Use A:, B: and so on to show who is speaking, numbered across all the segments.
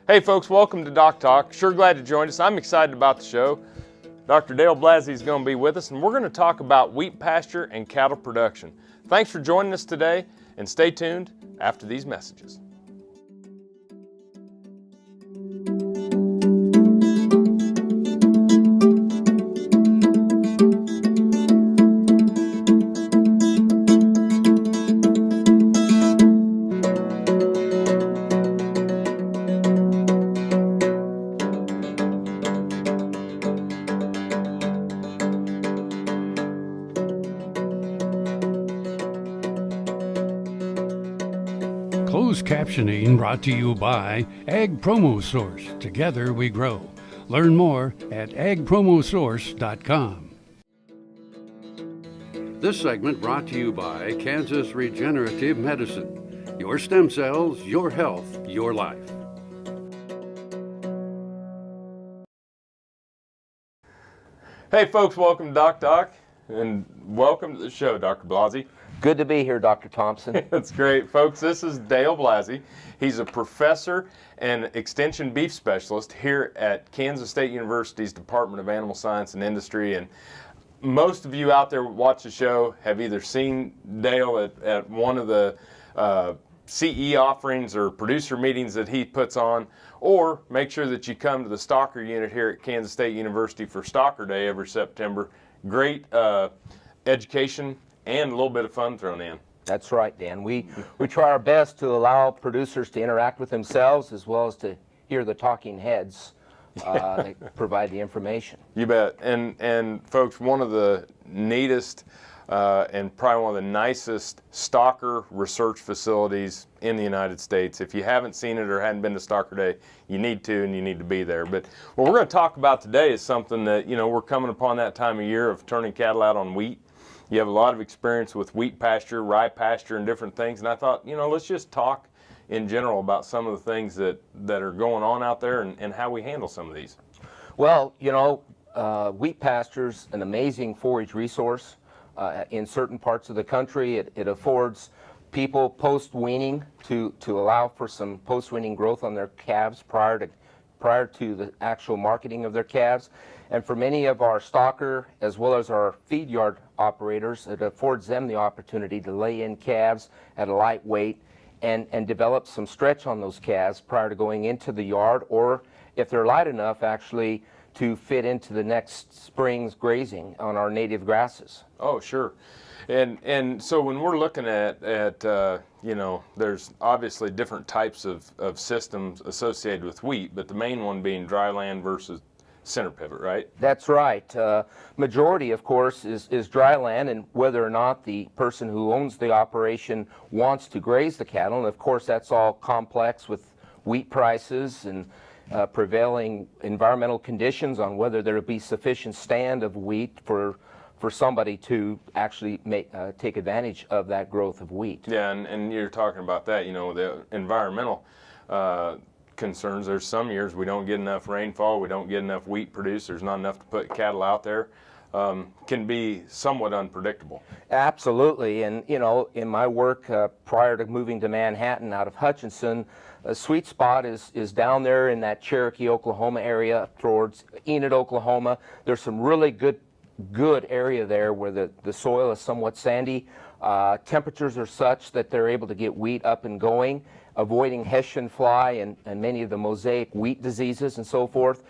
A: Hey folks, welcome to DocTalk. Sure glad you joined us. I'm excited about the show. Dr. Dale Blasi is going to be with us, and we're going to talk about wheat pasture and cattle production. Thanks for joining us today, and stay tuned after these messages.
B: Closed captioning brought to you by Ag Promo Source. Together we grow. Learn more at agpromosource.com. This segment brought to you by Kansas Regenerative Medicine. Your stem cells, your health, your life.
A: Hey folks, welcome to DocTalk, and welcome to the show, Dr. Blasi.
C: Good to be here, Dr. Thompson.
A: That's great, folks. This is Dale Blasi. He's a professor and extension beef specialist here at Kansas State University's Department of Animal Science and Industry. And most of you out there who watch the show have either seen Dale at one of the CE offerings or producer meetings that he puts on, or make sure that you come to the Stalker unit here at Kansas State University for Stalker Day every September. Great education and a little bit of fun thrown in.
C: That's right, Dan. We try our best to allow producers to interact with themselves as well as to hear the talking heads that provide the information.
A: You bet. And folks, one of the neatest and probably one of the nicest stalker research facilities in the United States. If you haven't seen it or hadn't been to Stalker Day, you need to, and you need to be there. But what we're going to talk about today is something that, you know, we're coming upon that time of year of turning cattle out on wheat. You have a lot of experience with wheat pasture, rye pasture, and different things. And I thought, you know, let's just talk in general about some of the things that are going on out there and how we handle some of these.
C: Well, you know, wheat pasture's an amazing forage resource. In certain parts of the country, it affords people post-weaning to allow for some post-weaning growth on their calves prior to the actual marketing of their calves. And for many of our stocker as well as our feed yard operators, it affords them the opportunity to lay in calves at a light weight and develop some stretch on those calves prior to going into the yard, or if they're light enough, actually to fit into the next spring's grazing on our native grasses.
A: Oh, sure. And so when we're looking at you know, there's obviously different types of systems associated with wheat, but the main one being dry land versus center pivot, right?
C: That's right. Majority, of course, is dry land, and whether or not the person who owns the operation wants to graze the cattle, and of course that's all complex with wheat prices and prevailing environmental conditions on whether there will be sufficient stand of wheat for somebody to actually take advantage of that growth of wheat.
A: Yeah, and you're talking about that, you know, the environmental concerns. There's some years we don't get enough rainfall, we don't get enough wheat produced, there's not enough to put cattle out there. Can be somewhat unpredictable.
C: Absolutely, and you know, in my work prior to moving to Manhattan out of Hutchinson, a sweet spot is down there in that Cherokee, Oklahoma area towards Enid, Oklahoma. There's some really good area there where the soil is somewhat sandy. Temperatures are such that they're able to get wheat up and going, avoiding Hessian fly and many of the mosaic wheat diseases and so forth.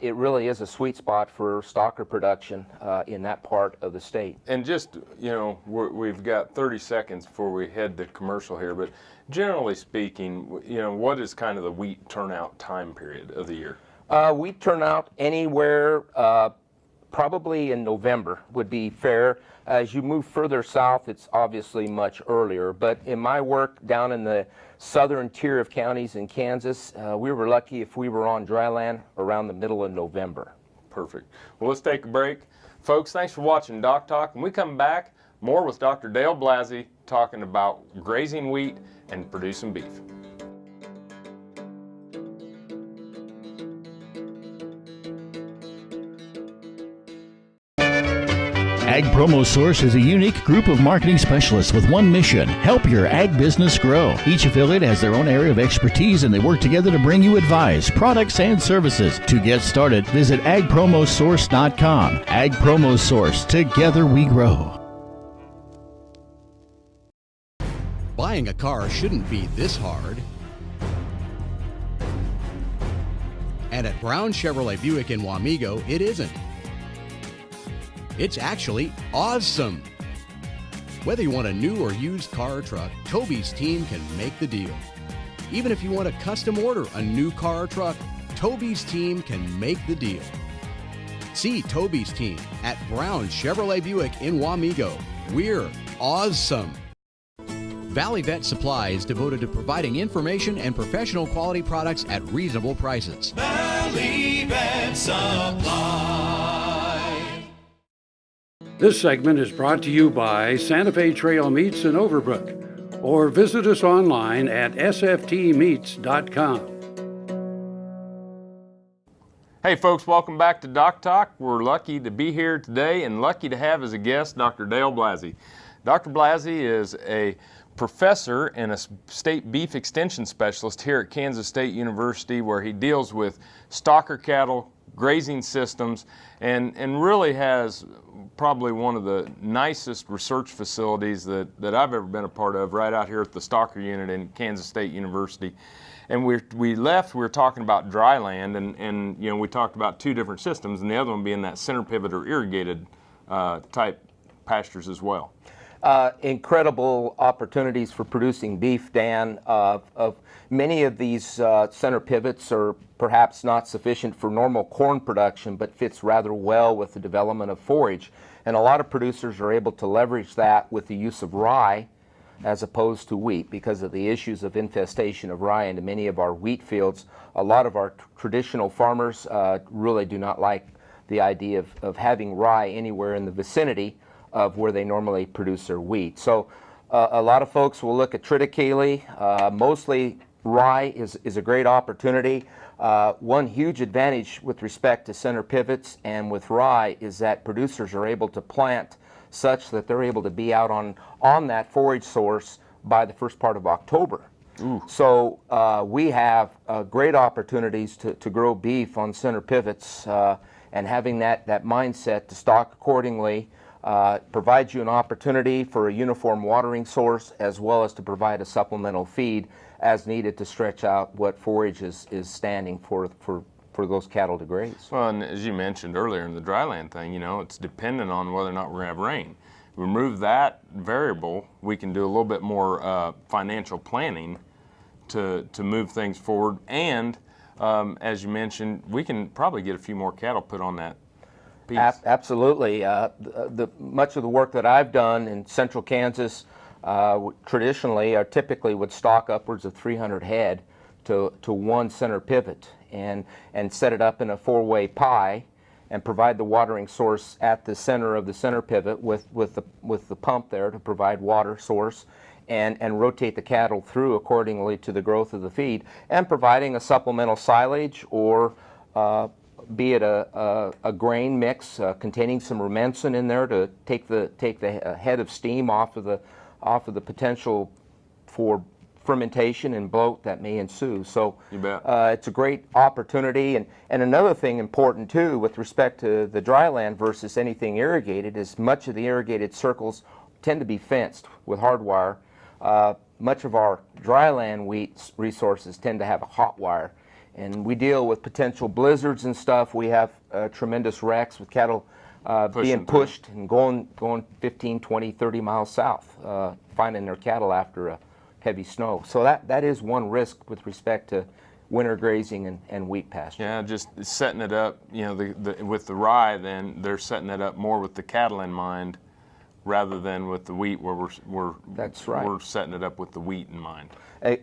C: It really is a sweet spot for stalker production in that part of the state.
A: And just, you know, we've got 30 seconds before we head to commercial here, but generally speaking, you know, what is kind of the wheat turnout time period of the year?
C: Wheat turnout anywhere probably in November would be fair. As you move further south, it's obviously much earlier. But in my work down in the southern tier of counties in Kansas, we were lucky if we were on dry land around the middle of November.
A: Perfect. Well, let's take a break. Folks, thanks for watching DocTalk. When we come back, more with Dr. Dale Blasi talking about grazing wheat and producing beef.
D: Ag Promo Source is a unique group of marketing specialists with one mission: help your ag business grow. Each affiliate has their own area of expertise, and they work together to bring you advice, products, and services. To get started, visit agpromosource.com. Ag Promo Source. Together we grow.
E: Buying a car shouldn't be this hard. And at Brown Chevrolet Buick in Wamego, it isn't. It's actually awesome. Whether you want a new or used car or truck, Toby's team can make the deal. Even if you want to custom order a new car or truck, Toby's team can make the deal. See Toby's team at Brown Chevrolet Buick in Wamego. We're awesome. Valley Vet Supply is devoted to providing information and professional quality products at reasonable prices.
F: Valley Vet Supply.
B: This segment is brought to you by Santa Fe Trail Meats in Overbrook, or visit us online at sftmeats.com.
A: Hey folks, welcome back to DocTalk. We're lucky to be here today and lucky to have as a guest Dr. Dale Blasi. Dr. Blasi is a professor and a state beef extension specialist here at Kansas State University, where he deals with stocker cattle, grazing systems, and really has probably one of the nicest research facilities that I've ever been a part of, right out here at the stocker unit in Kansas State University. And we were talking about dry land, and you know, we talked about two different systems, and the other one being that center pivot or irrigated type pastures as well.
C: Incredible opportunities for producing beef, Dan. Of many of these center pivots are perhaps not sufficient for normal corn production, but fits rather well with the development of forage. And a lot of producers are able to leverage that with the use of rye as opposed to wheat because of the issues of infestation of rye into many of our wheat fields. A lot of our traditional farmers really do not like the idea of having rye anywhere in the vicinity of where they normally produce their wheat. So a lot of folks will look at triticale. Mostly rye is a great opportunity. One huge advantage with respect to center pivots and with rye is that producers are able to plant such that they're able to be out on that forage source by the first part of October. Ooh. So we have great opportunities to grow beef on center pivots, and having that mindset to stock accordingly provides you an opportunity for a uniform watering source, as well as to provide a supplemental feed as needed to stretch out what forage is standing for those cattle to graze.
A: Well, and as you mentioned earlier in the dryland thing, you know, it's dependent on whether or not we're going to have rain. Remove that variable, we can do a little bit more financial planning to move things forward. And as you mentioned, we can probably get a few more cattle put on that piece.
C: Absolutely. Much of the work that I've done in central Kansas traditionally or typically would stock upwards of 300 head to one center pivot and set it up in a four-way pie and provide the watering source at the center of the center pivot with the pump there to provide water source and rotate the cattle through accordingly to the growth of the feed, and providing a supplemental silage or be it a grain mix containing some rumensin in there to take the head of steam off of the potential for fermentation and bloat that may ensue. So
A: you bet.
C: It's a great opportunity. And another thing important too with respect to the dry land versus anything irrigated is much of the irrigated circles tend to be fenced with hardwire. Much of our dry land wheat resources tend to have a hot wire. And we deal with potential blizzards and stuff. We have tremendous wrecks with cattle being pushed and going 15, 20, 30 miles south, finding their cattle after a heavy snow. So that is one risk with respect to winter grazing and wheat pasture.
A: Yeah, just setting it up, you know, with the rye, then they're setting it up more with the cattle in mind rather than with the wheat, where
C: That's right.
A: we're setting it up with the wheat in mind.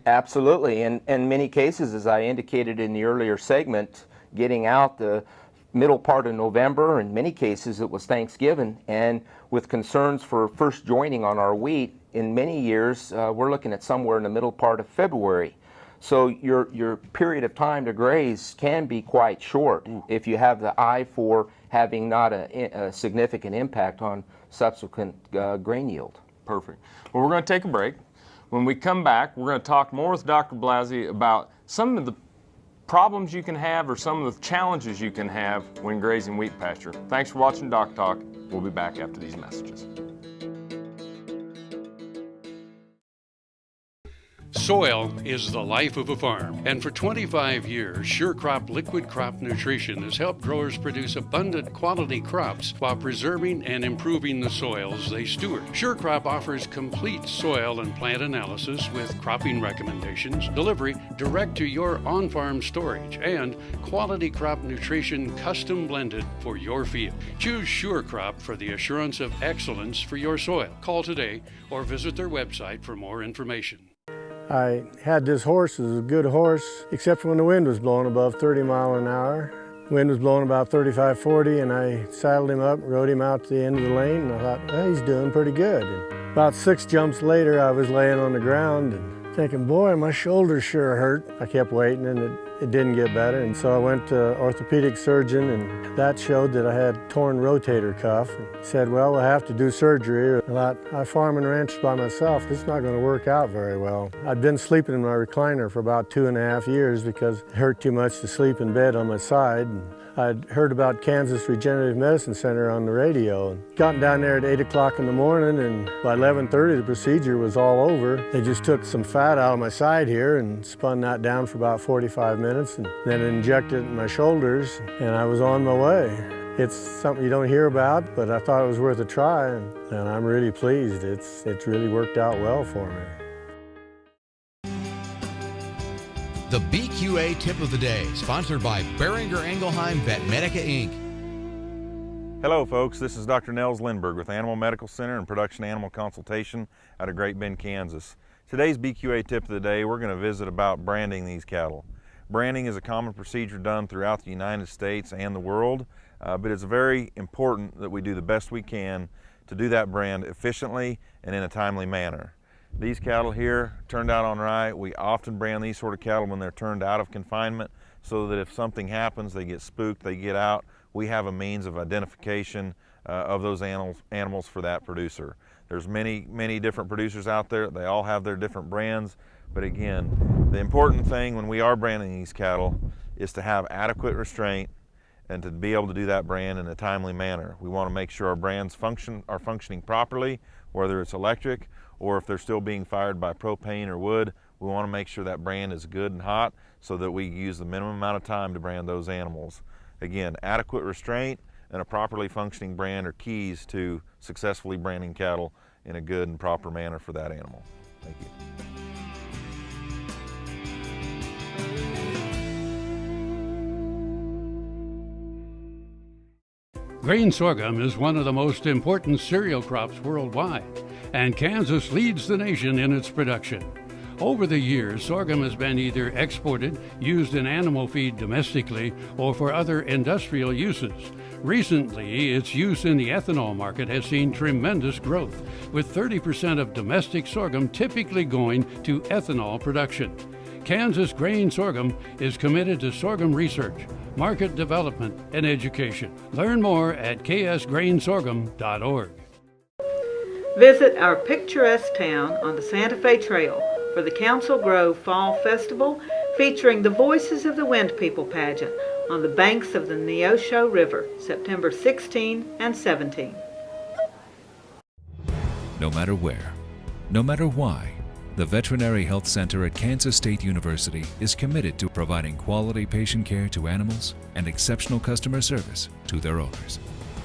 C: Absolutely. And in many cases, as I indicated in the earlier segment, getting out the middle part of November, in many cases it was Thanksgiving, and with concerns for first joining on our wheat, in many years we're looking at somewhere in the middle part of February. So your period of time to graze can be quite short if you have the eye for having not a significant impact on subsequent grain yield.
A: Perfect. Well, we're going to take a break. When we come back, we're going to talk more with Dr. Blasi about some of the problems you can have or some of the challenges you can have when grazing wheat pasture. Thanks for watching DocTalk. We'll be back after these messages.
B: Soil is the life of a farm, and for 25 years, SureCrop Liquid Crop Nutrition has helped growers produce abundant quality crops while preserving and improving the soils they steward. SureCrop offers complete soil and plant analysis with cropping recommendations, delivery direct to your on-farm storage, and quality crop nutrition custom blended for your field. Choose SureCrop for the assurance of excellence for your soil. Call today or visit their website for more information.
G: I had this horse. It was a good horse, except for when the wind was blowing above 30 miles an hour. Wind was blowing about 35, 40, and I saddled him up, rode him out to the end of the lane, and I thought, well, he's doing pretty good. And about 6 jumps later, I was laying on the ground and thinking, boy, my shoulders sure hurt. I kept waiting, and it didn't get better, and so I went to an orthopedic surgeon, and that showed that I had torn rotator cuff. And he said, well, we'll have to do surgery. I thought, I farm and ranch by myself. This is not going to work out very well. I'd been sleeping in my recliner for about 2.5 years because it hurt too much to sleep in bed on my side. And I'd heard about Kansas Regenerative Medicine Center on the radio and gotten down there at 8 o'clock in the morning, and by 11:30 the procedure was all over. They just took some fat out of my side here and spun that down for about 45 minutes and then injected it in my shoulders, and I was on my way. It's something you don't hear about, but I thought it was worth a try, and I'm really pleased. It's really worked out well for me.
E: The BQA Tip of the Day, sponsored by Beringer Engelheim Vetmedica, Inc.
H: Hello folks, this is Dr. Nels Lindberg with Animal Medical Center and Production Animal Consultation out of Great Bend, Kansas. Today's BQA Tip of the Day, we're going to visit about branding these cattle. Branding is a common procedure done throughout the United States and the world, but it's very important that we do the best we can to do that brand efficiently and in a timely manner. These cattle here turned out on right. We often brand these sort of cattle when they're turned out of confinement so that if something happens, they get spooked, they get out, we have a means of identification of those animals for that producer. There's many different producers out there. They all have their different brands. But again, the important thing when we are branding these cattle is to have adequate restraint and to be able to do that brand in a timely manner. We want to make sure our brands are functioning properly, whether it's electric or if they're still being fired by propane or wood. We want to make sure that brand is good and hot so that we use the minimum amount of time to brand those animals. Again, adequate restraint and a properly functioning brand are keys to successfully branding cattle in a good and proper manner for that animal. Thank you.
B: Grain sorghum is one of the most important cereal crops worldwide, and Kansas leads the nation in its production. Over the years, sorghum has been either exported, used in animal feed domestically, or for other industrial uses. Recently, its use in the ethanol market has seen tremendous growth, with 30% of domestic sorghum typically going to ethanol production. Kansas Grain Sorghum is committed to sorghum research, market development, and education. Learn more at ksgrainsorghum.org.
I: Visit our picturesque town on the Santa Fe Trail for the Council Grove Fall Festival, featuring the Voices of the Wind People pageant on the banks of the Neosho River, September 16 and 17.
J: No matter where, no matter why, the Veterinary Health Center at Kansas State University is committed to providing quality patient care to animals and exceptional customer service to their owners.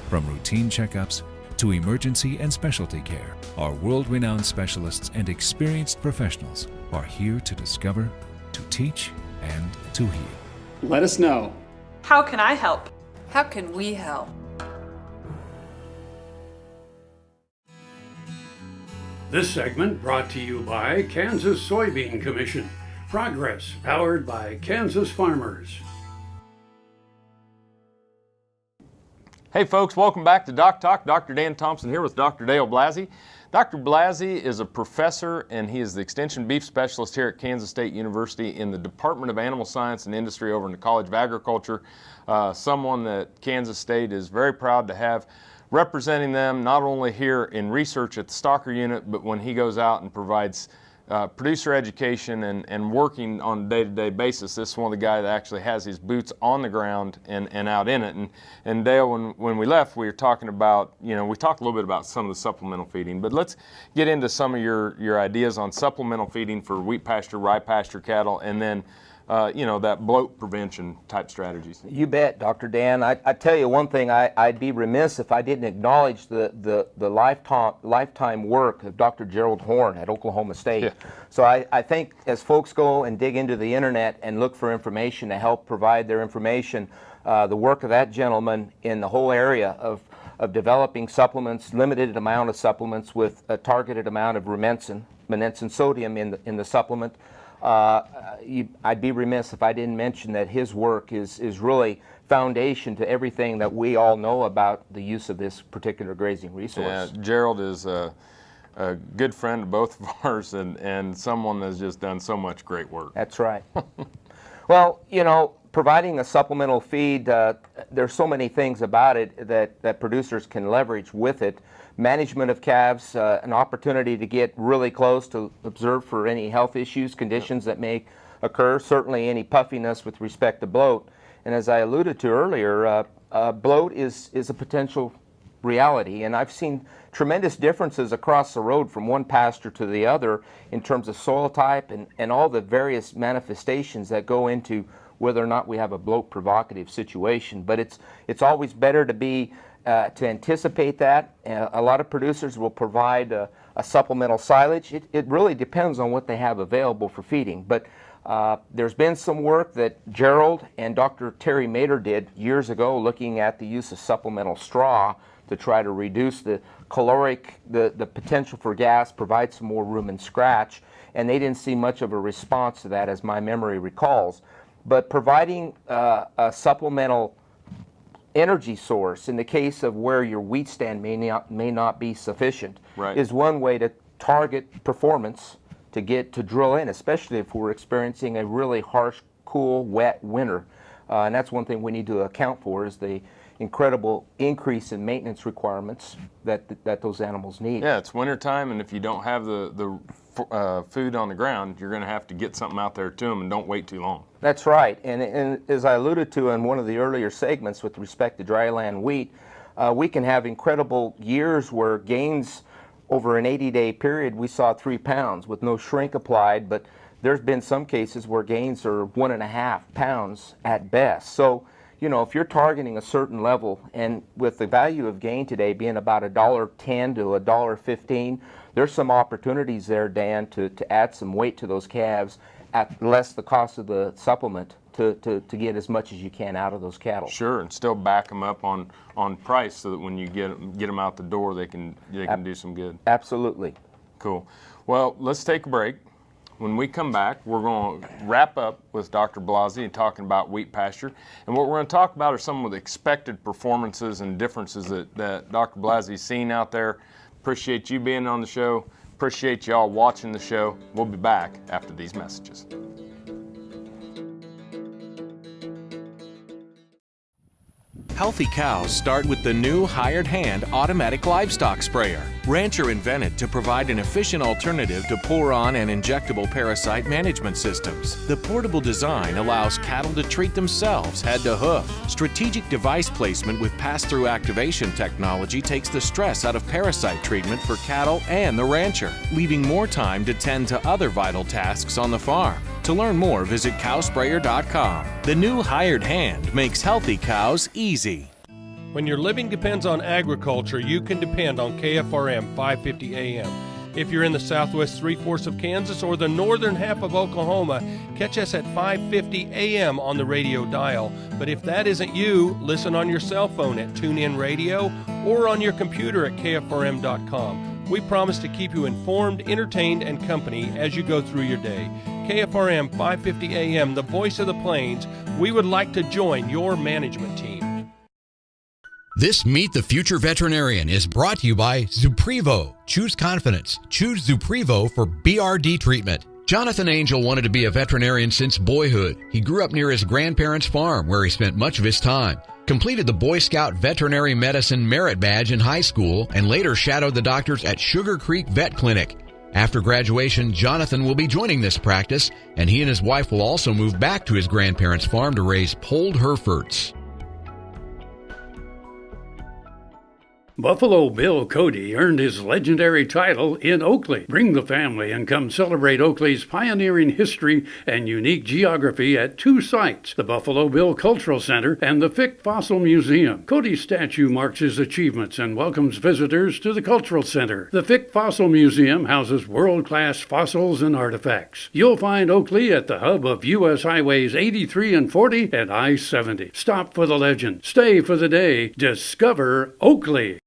J: From routine checkups to emergency and specialty care, our world-renowned specialists and experienced professionals are here to discover, to teach, and to heal.
K: Let us know.
L: How can I help?
M: How can we help?
B: This segment brought to you by Kansas Soybean Commission. Progress powered by Kansas farmers.
A: Hey folks, welcome back to DocTalk. Dr. Dan Thompson here with Dr. Dale Blasi. Dr. Blasi is a professor and he is the Extension Beef Specialist here at Kansas State University in the Department of Animal Science and Industry over in the College of Agriculture. Someone that Kansas State is very proud to have representing them not only here in research at the Stalker unit, but when he goes out and provides producer education and working on a day-to-day basis. This is one of the guys that actually has his boots on the ground and out in it. And Dale, when we left, we were talking about, we talked a little bit about some of the supplemental feeding, but let's get into some of your ideas on supplemental feeding for wheat pasture, rye pasture cattle, and then that bloat prevention type strategies.
C: You bet, Dr. Dan. I tell you one thing, I'd be remiss if I didn't acknowledge the lifetime work of Dr. Gerald Horn at Oklahoma State.
A: Yeah.
C: So I think as folks go and dig into the internet and look for information to help provide their information, the work of that gentleman in the whole area of developing supplements, limited amount of supplements with a targeted amount of rumensin sodium in the supplement. I'd be remiss if I didn't mention that his work is really foundation to everything that we all know about the use of this particular grazing resource.
A: Yeah, Gerald is a good friend of both of ours and someone that's just done so much great work.
C: That's right. Well, providing a supplemental feed, there's so many things about it that producers can leverage with it. Management of calves, an opportunity to get really close to observe for any health issues, conditions that may occur, certainly any puffiness with respect to bloat. And as I alluded to earlier, bloat is a potential reality, and I've seen tremendous differences across the road from one pasture to the other in terms of soil type and all the various manifestations that go into whether or not we have a bloat provocative situation. But it's always better to be to anticipate that. A lot of producers will provide a supplemental silage. It really depends on what they have available for feeding. But there's been some work that Gerald and Dr. Terry Mater did years ago looking at the use of supplemental straw to try to reduce the caloric, the potential for gas, provide some more room and scratch. And they didn't see much of a response to that, as my memory recalls. But providing a supplemental energy source in the case of where your wheat stand may not be sufficient,
A: right,
C: is one way to target performance to drill in, especially if we're experiencing a really harsh, cool, wet winter. And that's one thing we need to account for, is the incredible increase in maintenance requirements that those animals need.
A: Yeah, it's wintertime, and if you don't have the food on the ground, you're going to have to get something out there to them, and don't wait too long.
C: That's right, and as I alluded to in one of the earlier segments with respect to dryland wheat, we can have incredible years where gains over an 80-day period, we saw 3 pounds with no shrink applied, but there's been some cases where gains are 1.5 pounds at best. So, if you're targeting a certain level, and with the value of gain today being about $1.10 to $1.15, there's some opportunities there, Dan, to add some weight to those calves at less the cost of the supplement to get as much as you can out of those cattle.
A: Sure, and still back them up on price so that when you get them out the door, they can do some good.
C: Absolutely.
A: Cool. Well, let's take a break. When we come back, we're going to wrap up with Dr. Blasi and talking about wheat pasture. And what we're going to talk about are some of the expected performances and differences that Dr. Blasi's seen out there. Appreciate you being on the show. Appreciate y'all watching the show. We'll be back after these messages.
K: Healthy cows start with the new Hired Hand automatic livestock sprayer. Rancher invented to provide an efficient alternative to pour-on and injectable parasite management systems. The portable design allows cattle to treat themselves head to hoof. Strategic device placement with pass-through activation technology takes the stress out of parasite treatment for cattle and the rancher, leaving more time to tend to other vital tasks on the farm. To learn more, visit cowsprayer.com. The new Hired Hand makes healthy cows easy.
L: When your living depends on agriculture, you can depend on KFRM 550 AM. If you're in the southwest three-fourths of Kansas or the northern half of Oklahoma, catch us at 550 AM on the radio dial. But if that isn't you, listen on your cell phone at TuneIn Radio or on your computer at KFRM.com. We promise to keep you informed, entertained, and company as you go through your day. KFRM 550 AM, the voice of the plains. We would like to join your management team.
E: This Meet the Future Veterinarian is brought to you by Zuprevo. Choose confidence. Choose Zuprevo for BRD treatment. Jonathan Angel wanted to be a veterinarian since boyhood. He grew up near his grandparents' farm where he spent much of his time. completed the Boy Scout Veterinary Medicine Merit Badge in high school, and later shadowed the doctors at Sugar Creek Vet Clinic. After graduation, Jonathan will be joining this practice, and he and his wife will also move back to his grandparents' farm to raise polled Herefords.
B: Buffalo Bill Cody earned his legendary title in Oakley. Bring the family and come celebrate Oakley's pioneering history and unique geography at two sites, the Buffalo Bill Cultural Center and the Fick Fossil Museum. Cody's statue marks his achievements and welcomes visitors to the Cultural Center. The Fick Fossil Museum houses world-class fossils and artifacts. You'll find Oakley at the hub of U.S. Highways 83 and 40 and I-70. Stop for the legend. Stay for the day. Discover Oakley.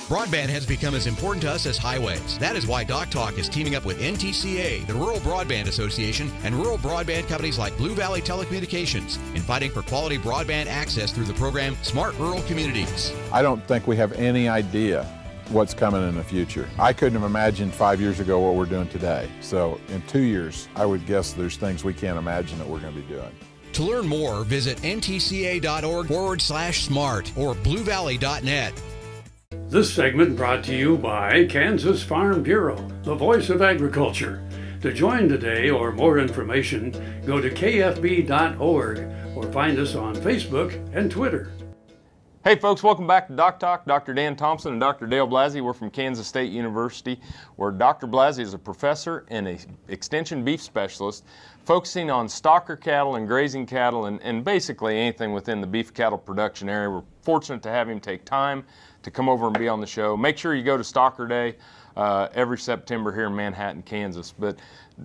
E: Broadband has become as important to us as highways. That is why DocTalk is teaming up with NTCA, the Rural Broadband Association, and rural broadband companies like Blue Valley Telecommunications in fighting for quality broadband access through the program Smart Rural Communities.
M: I don't think we have any idea what's coming in the future. I couldn't have imagined 5 years ago what we're doing today. So in 2 years, I would guess there's things we can't imagine that we're going to be doing.
E: To learn more, visit ntca.org/smart or bluevalley.net.
B: This segment brought to you by Kansas Farm Bureau, the voice of agriculture. To join today or more information, go to kfb.org or find us on Facebook and Twitter.
A: Hey folks, welcome back to DocTalk. Dr. Dan Thompson and Dr. Dale Blasi. We're from Kansas State University, where Dr. Blasi is a professor and an extension beef specialist, focusing on stocker cattle and grazing cattle and basically anything within the beef cattle production area. We're fortunate to have him take time to come over and be on the show. Make sure you go to Stocker Day every September here in Manhattan, Kansas. But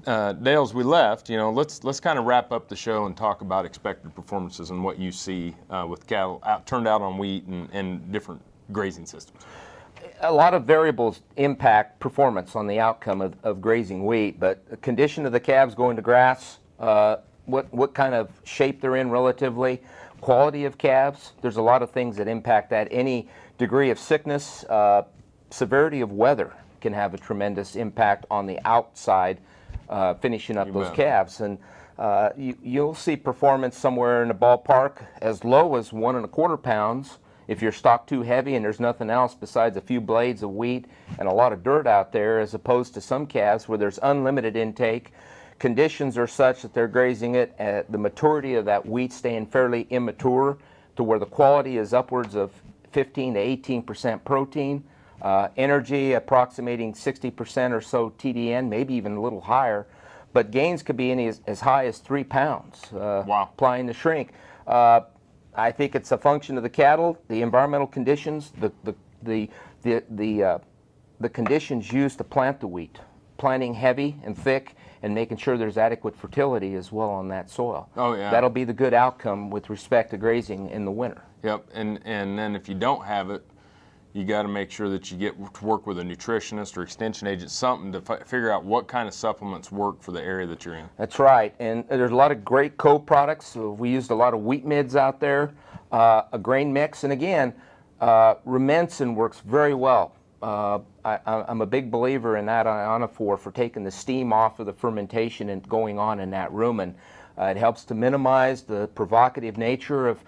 A: Dale, as we left, let's kind of wrap up the show and talk about expected performances and what you see with cattle turned out on wheat and different grazing systems.
C: A lot of variables impact performance on the outcome of grazing wheat, but the condition of the calves going to grass, what kind of shape they're in relatively, quality of calves, there's a lot of things that impact that. Any degree of sickness, severity of weather can have a tremendous impact on the outside finishing up those calves. And you'll see performance somewhere in the ballpark as low as 1 1/4 pounds if you're stocked too heavy and there's nothing else besides a few blades of wheat and a lot of dirt out there, as opposed to some calves where there's unlimited intake. Conditions are such that they're grazing it at the maturity of that wheat staying fairly immature to where the quality is upwards of 15 to 18% protein, energy approximating 60% or so TDN, maybe even a little higher, but gains could be as high as 3 pounds.
A: Wow.
C: Applying the shrink. I think it's a function of the cattle, the environmental conditions, the conditions used to plant the wheat, planting heavy and thick, and making sure there's adequate fertility as well on that soil.
A: Oh yeah.
C: That'll be the good outcome with respect to grazing in the winter.
A: Yep, and then if you don't have it, you got to make sure that you get to work with a nutritionist or extension agent, something to figure out what kind of supplements work for the area that you're in.
C: That's right, and there's a lot of great co-products. We used a lot of wheat mids out there, a grain mix, and again, Rumensin works very well. I'm a big believer in that ionophore for taking the steam off of the fermentation and going on in that rumen. It helps to minimize the provocative nature of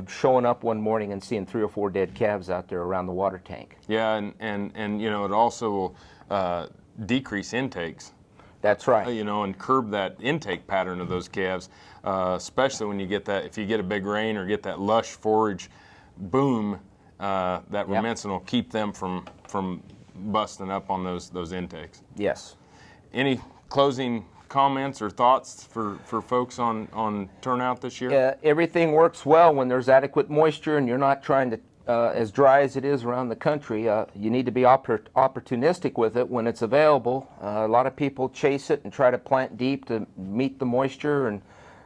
C: showing up one morning and seeing 3 or 4 dead calves out there around the water tank.
A: Yeah, and it also will decrease intakes.
C: That's right.
A: And curb that intake pattern of those calves, especially when you get that, if you get a big rain or get that lush forage boom, that Rumensin will keep them from busting up on those intakes.
C: Yes.
A: Any closing comments or thoughts for folks on turnout this year?
C: Everything works well when there's adequate moisture and you're not trying to, as dry as it is around the country, you need to be opportunistic with it when it's available. A lot of people chase it and try to plant deep to meet the moisture and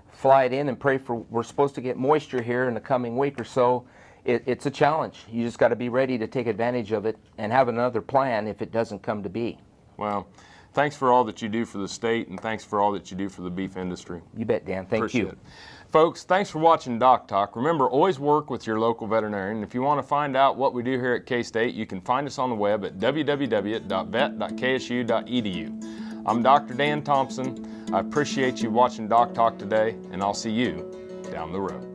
C: fly it in and pray for, we're supposed to get moisture here in the coming week or so. It's a challenge. You just got to be ready to take advantage of it and have another plan if it doesn't come to be.
A: Well, thanks for all that you do for the state, and thanks for all that you do for the beef industry.
C: You bet, Dan. Thank you.
A: Appreciate it. Folks, thanks for watching DocTalk. Remember, always work with your local veterinarian. If you want to find out what we do here at K-State, you can find us on the web at www.vet.ksu.edu. I'm Dr. Dan Thompson. I appreciate you watching DocTalk today, and I'll see you down the road.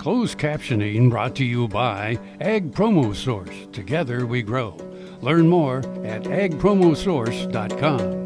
B: Closed captioning brought to you by Ag Promo Source. Together we grow. Learn more at agpromosource.com.